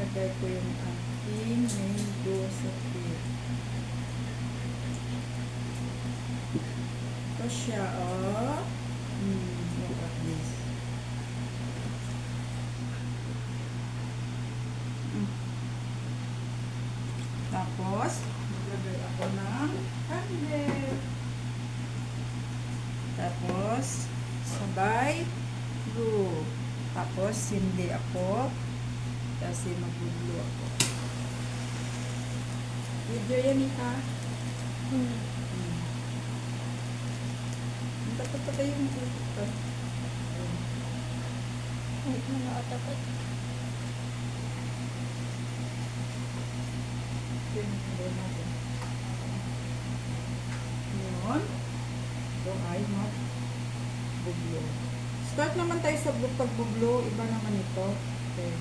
Nilagay ko yung aking mango sa cake. Ito siya, oh. Look at this. Tapos, maglagay ako ng candle. Tapos, sabay, glue. Tapos, hindi ako kasi mag-glue ako. Video yan, Ika. Dapat pa yung ito. Wait mo na tapat. Yun. Ito ay mag-buglo. Start naman tayo sa pagbuglo. Iba naman ito. Okay.